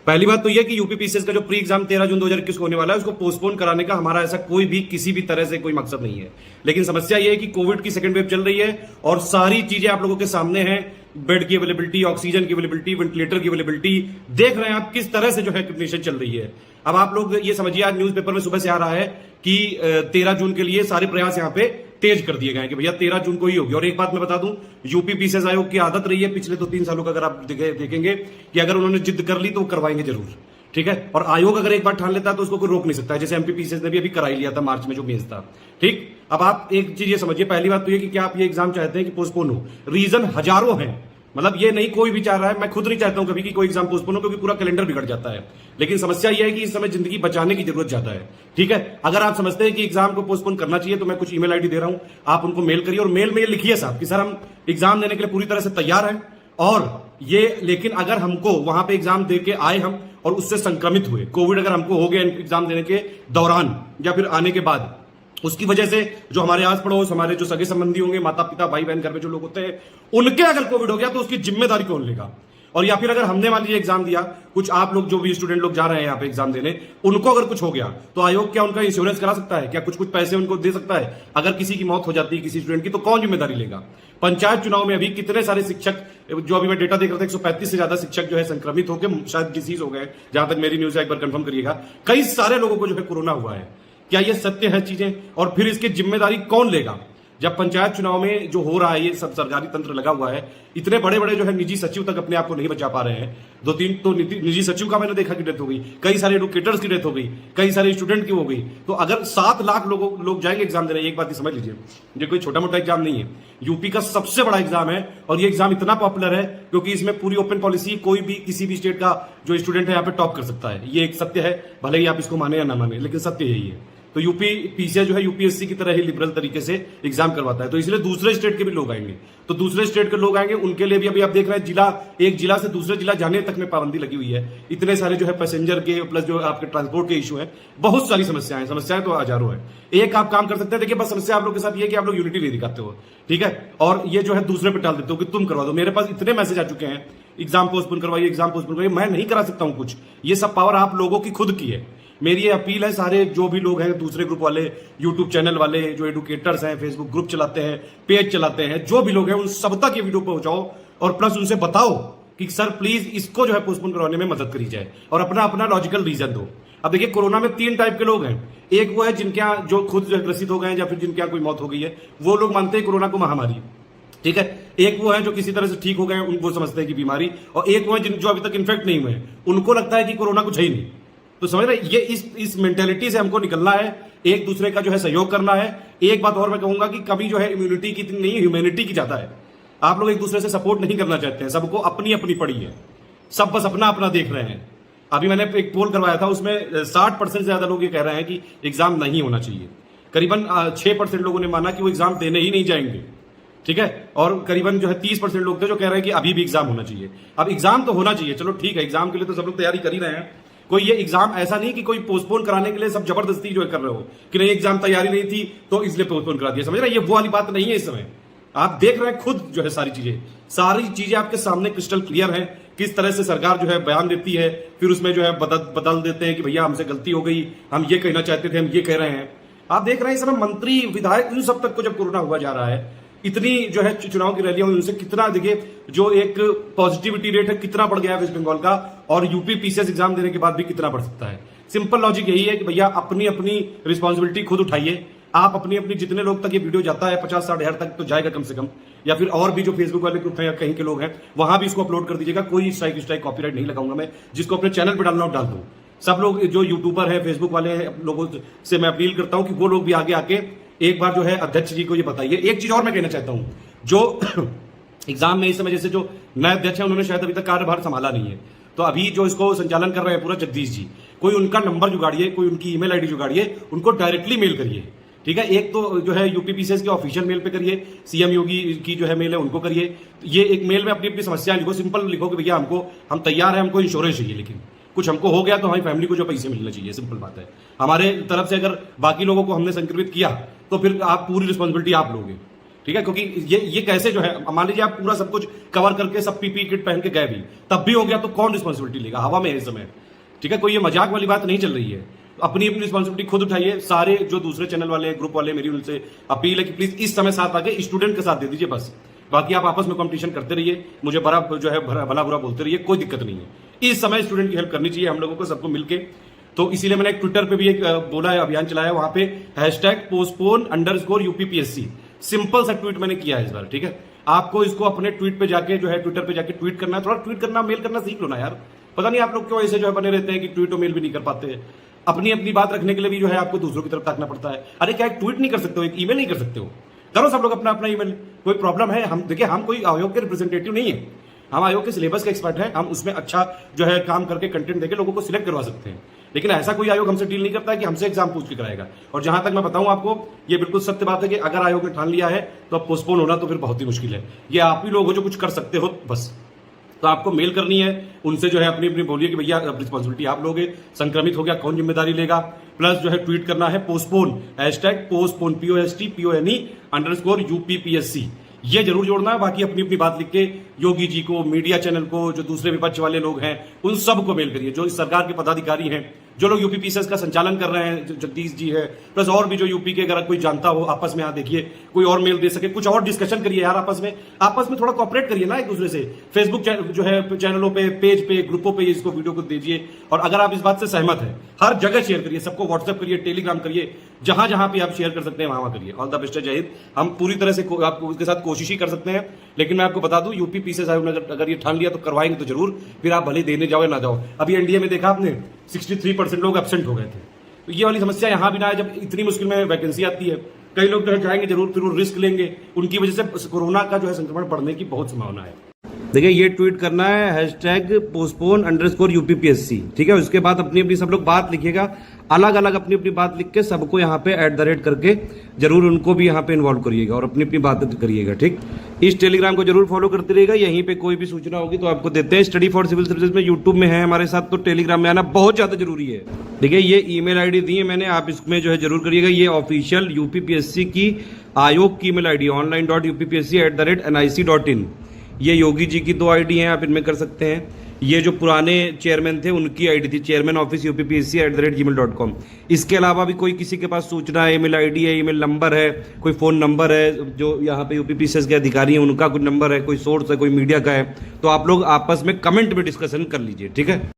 पहली बात तो यह कि यूपीपीसीएस का जो प्री एग्जाम 13 जून 2021 को होने वाला है उसको पोस्टपोन कराने का हमारा ऐसा कोई भी किसी भी तरह से कोई मकसद नहीं है। लेकिन समस्या यह है कि कोविड की सेकंड वेव चल रही है और सारी चीजें आप लोगों के सामने हैं। बेड की अवेलेबिलिटी, ऑक्सीजन की अवेलेबिलिटी, वेंटिलेटर की अवेलेबिलिटी, देख रहे हैं आप किस तरह से जो है कंडीशन चल रही है। अब आप लोग ये समझिए, आज न्यूज़पेपर में सुबह से आ रहा है कि 13 जून के लिए सारे प्रयास यहां पे तेज कर दिए गए कि भैया 13 जून को ही होगी। और एक बात मैं बता दूं, यूपीपीसीएस आयोग की आदत रही है पिछले 2-3 सालों का, अगर आप देखेंगे कि अगर उन्होंने जिद कर ली तो वो करवाएंगे जरूर, ठीक है। और आयोग अगर एक बार ठान लेता है तो उसको कोई रोक नहीं सकता है, जैसे एमपीपीसीएस ने भी अभी कराई लिया था मार्च में जो मेंस था, ठीक। अब आप एक चीज ये समझिए, पहली बात तो ये कि क्या आप ये एग्जाम चाहते हैं कि पोस्टपोन हो? रीजन हजारों हैं, मतलब ये नहीं कोई भी चाह रहा है, मैं खुद नहीं चाहता हूं कभी कि कोई एग्जाम पोस्टपोन हो, क्योंकि पूरा कैलेंडर बिगड़ जाता है। लेकिन समस्या यह है कि इस समय जिंदगी बचाने की जरूरत ज्यादा है, ठीक है। अगर आप समझते हैं कि एग्जाम को पोस्टपोन करना चाहिए तो मैं कुछ ईमेल आईडी दे रहा हूं, आप उनको मेल करिए और मेल में ये लिखिए साहब कि सर हम एग्जाम देने के लिए पूरी तरह से तैयार हैं, और ये लेकिन अगर हमको वहां पे एग्जाम दे के आए हम और उससे संक्रमित हुए, कोविड अगर हमको हो गया एग्जाम देने के दौरान या फिर आने के बाद, उसकी वजह से जो हमारे आस पड़ोस, हमारे जो सगे संबंधी होंगे, माता पिता, भाई बहन, घर में जो लोग होते हैं, उनके अगर कोविड हो गया तो उसकी जिम्मेदारी कौन लेगा? और या फिर अगर हमने मान लीजिए एग्जाम दिया, कुछ आप लोग जो भी स्टूडेंट लोग जा रहे हैं यहाँ पे एग्जाम देने, उनको अगर कुछ हो गया तो आयोग क्या उनका इंश्योरेंस करा सकता है? क्या कुछ पैसे उनको दे सकता है? अगर किसी की मौत हो जाती है किसी स्टूडेंट की तो कौन जिम्मेदारी लेगा? पंचायत चुनाव में अभी कितने सारे शिक्षक, जो अभी मैं डेटा देख रहा था, 135 से ज्यादा शिक्षक जो है संक्रमित होकर शायद डिसीज हो गए, जहां तक मेरी न्यूज है, एक बार कंफर्म करिएगा। कई सारे लोगों को जो है कोरोना हुआ है। क्या ये सत्य है चीजें? और फिर इसकी जिम्मेदारी कौन लेगा? जब पंचायत चुनाव में जो हो रहा है, ये सब सरकारी तंत्र लगा हुआ है, इतने बड़े बड़े जो है निजी सचिव तक अपने आप को नहीं बचा पा रहे हैं। 2-3 तो निजी सचिव का मैंने देखा कि डेथ हो गई, कई सारे एडुकेटर्स की डेथ हो गई, कई सारे स्टूडेंट की हो गई। तो अगर 7 लाख लोग जाएंगे एग्जाम देने, एक बात ही समझ लीजिए, ये कोई छोटा मोटा एग्जाम नहीं है, यूपी का सबसे बड़ा एग्जाम है। और ये एग्जाम इतना पॉपुलर है क्योंकि इसमें पूरी ओपन पॉलिसी, कोई भी किसी भी स्टेट का जो स्टूडेंट है यहाँ पे टॉप कर सकता है। ये एक सत्य है, भले ही आप इसको माने या ना माने, लेकिन सत्य यही है। तो यूपीपीसीएस जो है यूपीएससी की तरह ही लिबरल तरीके से एग्जाम करवाता है, तो इसलिए दूसरे स्टेट के भी लोग आएंगे। तो दूसरे स्टेट के लोग आएंगे, उनके लिए भी अभी आप देख रहे हैं एक जिला से दूसरे जिला जाने तक में पाबंदी लगी हुई है। इतने सारे जो है पैसेंजर के प्लस जो आपके ट्रांसपोर्ट के इशू है, बहुत सारी समस्याएं तो हजारों है। एक आप काम कर सकते हैं, देखिए बस समस्या आप लोग के साथ ये कि आप लोग यूनिटी नहीं दिखाते हो, ठीक है। और ये जो है दूसरे पे टाल देते हो कि तुम करवा दो। मेरे पास इतने मैसेज आ चुके हैं, एग्जाम पोस्टपोन करवाइए, एग्जाम पोस्टपोन करवाइए। मैं नहीं करा सकता हूं कुछ, ये सब पावर आप लोगों की खुद की है। मेरी ये अपील है, सारे जो भी लोग हैं, दूसरे ग्रुप वाले, यूट्यूब चैनल वाले, जो एडुकेटर्स हैं, फेसबुक ग्रुप चलाते हैं, पेज चलाते हैं, जो भी लोग हैं, उन सब तक ये वीडियो पहुंचाओ और प्लस उनसे बताओ कि सर प्लीज इसको जो है पोस्टपोन करवाने में मदद करी जाए और अपना अपना लॉजिकल रीजन दो। अब देखिए, कोरोना में 3 टाइप के लोग हैं। एक वो है जिनके यहाँ जो खुद जो ग्रसित हो गए हैं या फिर जिनके यहाँ कोई मौत हो गई है, वो लोग मानते हैं कोरोना को महामारी, ठीक है। एक वो है जो किसी तरह से ठीक हो गए हैं, उनको समझते हैं कि बीमारी, और एक वो है जो अभी तक इन्फेक्ट नहीं हुए हैं, उनको लगता है कि कोरोना कुछ है ही नहीं। तो समझ रहे, ये इस मेंटेलिटी से हमको निकलना है, एक दूसरे का जो है सहयोग करना है। एक बात और मैं कहूंगा कि कभी जो है इम्यूनिटी की इतनी नहीं, ह्यूमैनिटी की ज्यादा है। आप लोग एक दूसरे से सपोर्ट नहीं करना चाहते हैं, सबको अपनी अपनी पड़ी है, सब बस अपना अपना देख रहे हैं। अभी मैंने एक पोल करवाया था, उसमें 60% से ज्यादा लोग ये कह रहे हैं कि एग्जाम नहीं होना चाहिए। करीबन 6% लोगों ने माना कि वो एग्जाम देने ही नहीं जाएंगे, ठीक है। और करीबन जो है 30% लोग थे जो कह रहे हैं कि अभी भी एग्जाम होना चाहिए। अब एग्जाम तो होना चाहिए, चलो ठीक है, एग्जाम के लिए तो सब लोग तैयारी कर ही रहे हैं। कोई ये एग्जाम ऐसा नहीं कि कोई पोस्टपोन कराने के लिए सब जबरदस्ती जो है कर रहे हो कि नहीं एग्जाम तैयारी नहीं थी तो इसलिए पोस्टपोन करा दिया, समझ रहे, ये वो वाली बात नहीं है। इस समय आप देख रहे हैं खुद जो है सारी चीजें आपके सामने क्रिस्टल क्लियर है, किस तरह से सरकार जो है बयान देती है, फिर उसमें जो है बदल देते हैं कि भैया हमसे गलती हो गई, हम ये कहना चाहते थे, हम ये कह रहे हैं। आप देख रहे हैं इस समय मंत्री, विधायक, इन सब तक को जब कोरोना हुआ जा रहा है, इतनी जो है चुनाव की रैलियां हुई, उनसे कितना देखिए जो एक पॉजिटिविटी रेट है कितना बढ़ गया है वेस्ट बंगाल का, और यूपीपीसीएस एग्जाम देने के बाद भी कितना बढ़ सकता है। सिंपल लॉजिक यही है कि भैया अपनी अपनी रिस्पॉन्सिबिलिटी खुद उठाइए। आप अपनी अपनी, जितने लोग तक ये वीडियो जाता है, 50-60 हज़ार तक तो जाएगा कम से कम, या फिर और भी जो फेसबुक वाले ग्रुप हैं या कहीं के लोग हैं, वहां भी इसको अपलोड कर दीजिएगा। कोई स्ट्राइक कॉपीराइट नहीं लगाऊंगा मैं, जिसको अपने चैनल पर डालना डाल दूं। सब लोग जो यूट्यूबर है, फेसबुक वाले हैं, लोगों से मैं अपील करता हूं कि वो लोग भी आगे आके एक बार जो है अध्यक्ष जी को ये बताइए। एक चीज और मैं कहना चाहता हूं, जो एग्जाम में इस समय जैसे जो नए अध्यक्ष हैं, उन्होंने शायद अभी तक कार्यभार संभाला नहीं है, तो अभी जो इसको संचालन कर रहे हैं पूरा जगदीश जी, कोई उनका नंबर जुगाड़िए, कोई उनकी ईमेल आईडी जुगाड़िए, उनको डायरेक्टली मेल करिए, ठीक है। एक तो जो है यूपीपीसीएस के ऑफिशियल मेल पे करिए, सीएम योगी की जो है मेल है उनको करिए। ये एक मेल में अपनी अपनी समस्या लिखो, सिंपल लिखो कि भैया हम तैयार हैं, हमको इंश्योरेंस चाहिए, लेकिन कुछ हमको हो गया तो हमारी फैमिली को जो पैसे मिलने चाहिए, सिंपल बात है। हमारे तरफ से अगर बाकी लोगों को हमने संक्रमित किया तो फिर आप पूरी रिस्पॉन्सिबिलिटी आप लोगे, ठीक है, क्योंकि ये कैसे जो है, मान लीजिए आप पूरा सब कुछ कवर करके सब पीपी किट पहन के गए भी, तब भी हो गया तो कौन रिस्पॉन्सिबिलिटी लेगा? हवा में है इस समय। ठीक है, कोई ये मजाक वाली बात नहीं चल रही है। अपनी अपनी रिस्पॉन्सिबिलिटी खुद उठाइए। सारे जो दूसरे चैनल वाले ग्रुप वाले, मेरी उनसे अपील है कि प्लीज इस समय साथ आके स्टूडेंट के साथ दे दीजिए बस। बाकी आप आपस में कंपटीशन करते रहिए, मुझे बड़ा जो है भला बुरा बोलते रहिए, कोई दिक्कत नहीं है। इस समय स्टूडेंट की हेल्प करनी चाहिए हम लोगों को, सबको मिलके। तो इसीलिए मैंने एक ट्विटर पे भी एक बोला है, अभियान चलाया, वहां पे #postpone_UPPSC सिंपल सा ट्वीट मैंने किया है इस बार। ठीक है, आपको इसको अपने ट्वीट पे जाके जो है, ट्विटर पे जाके ट्वीट करना है। थोड़ा ट्वीट करना, मेल करना सीख लो ना यार। पता नहीं आप लोग क्यों ऐसे जो है बने रहते हैं कि ट्वीट और मेल भी नहीं कर पाते हैं। अपनी अपनी बात रखने के लिए भी जो है आपको दूसरों की तरफ ताकना पड़ता है। अरे क्या एक ट्वीट नहीं कर सकते हो, एक ईमेल नहीं कर सकते हो? करो सब लोग अपना अपना ईमेल। कोई प्रॉब्लम है? हम देखिए, हम कोई आयोग के रिप्रेजेंटेटिव नहीं है, हम आयोग के सिलेबस के एक्सपर्ट हैं। हम उसमें अच्छा जो है काम करके कंटेंट देके लोगों को सिलेक्ट करवा सकते हैं। लेकिन ऐसा कोई आयोग हमसे डील नहीं करता है कि हमसे एग्जाम पूछ के कराएगा। और जहां तक मैं बताऊं आपको, ये बिल्कुल सत्य बात है कि अगर आयोग ने ठान लिया है तो अब पोस्टपोन होना तो फिर बहुत ही मुश्किल है। ये आप ही लोग हो जो कुछ कर सकते हो बस। तो आपको मेल करनी है उनसे, जो है अपनी अपनी बोलिए कि भैया रिस्पॉन्सिबिलिटी आप लोगे, संक्रमित हो गया कौन जिम्मेदारी लेगा। प्लस जो है ट्वीट करना है पोस्टपोन, #postpone POSTPONE_UPPSC, ये जरूर जोड़ना है। बाकी अपनी अपनी बात लिख के योगी जी को, मीडिया चैनल को, जो दूसरे विपक्ष वाले लोग हैं उन सबको मेल करिए, जो इस सरकार के पदाधिकारी हैं, जो लोग यूपीपीसीएस का संचालन कर रहे हैं, जगदीश जी है, प्लस और भी जो यूपी के, अगर कोई जानता हो आपस में यहाँ देखिए, कोई और मेल दे सके, कुछ और डिस्कशन करिए यार आपस में थोड़ा कॉपरेट करिए ना एक दूसरे से। फेसबुक जो है चैनलों पे, पेज पे, ग्रुपों पे इसको वीडियो को दीजिए। और अगर आप इस बात से सहमत है, हर जगह शेयर करिए, सबको व्हाट्सएप करिए, टेलीग्राम करिए, जहां जहां पे आप शेयर कर सकते हैं वहां करिए। ऑल द बेस्ट, जय हिंद। हम पूरी तरह से आपको उसके साथ कोशिश ही कर सकते हैं। लेकिन मैं आपको बता दूं, यूपीपीसीएस आयोग ने अगर ये ठान लिया तो करवाएंगे तो जरूर, फिर आप भले देने जाओ या ना जाओ। अभी एनडीए में देखा आपने 63% लोग एब्सेंट हो गए थे। तो ये वाली समस्या यहां भी ना है, जब इतनी मुश्किल में वैकेंसी आती है। कई लोग जो है जाएंगे जरूर, फिर वो रिस्क लेंगे, उनकी वजह से कोरोना का जो है संक्रमण बढ़ने की बहुत संभावना है। देखिए, ये ट्वीट करना है #postpone_UPPSC। ठीक है, उसके बाद अपनी अपनी सब लोग बात लिखिएगा, अलग अलग अपनी अपनी बात लिख के सबको यहाँ पे @ करके जरूर उनको भी यहाँ पे इन्वॉल्व करिएगा और अपनी अपनी बात करिएगा। ठीक, इस टेलीग्राम को जरूर फॉलो करते रहिएगा। यहीं पे कोई भी सूचना होगी तो आपको देते हैं। स्टडी फॉर सिविल सर्विसेज में यूट्यूब में है हमारे साथ, तो टेलीग्राम में आना बहुत ज्यादा जरूरी है। देखिए, ये ईमेल आईडी दी है मैंने, आप इसमें जो है जरूर करिएगा। ये ऑफिशियल यूपीपीएससी की आयोग की ईमेल आईडी, online.uppsc@nic.in। ये योगी जी की 2 आईडी हैं, आप इनमें कर सकते हैं। ये जो पुराने चेयरमैन थे उनकी आईडी थी, chairman office UPPSC@gmail.com। इसके अलावा भी कोई किसी के पास सूचना है, ईमेल आईडी है, ईमेल नंबर है, कोई फोन नंबर है, जो यहाँ पे यूपीपीसीएस के अधिकारी हैं उनका कुछ नंबर है, कोई सोर्स है, कोई मीडिया का है, तो आप लोग आपस में कमेंट में डिस्कशन कर लीजिए। ठीक है।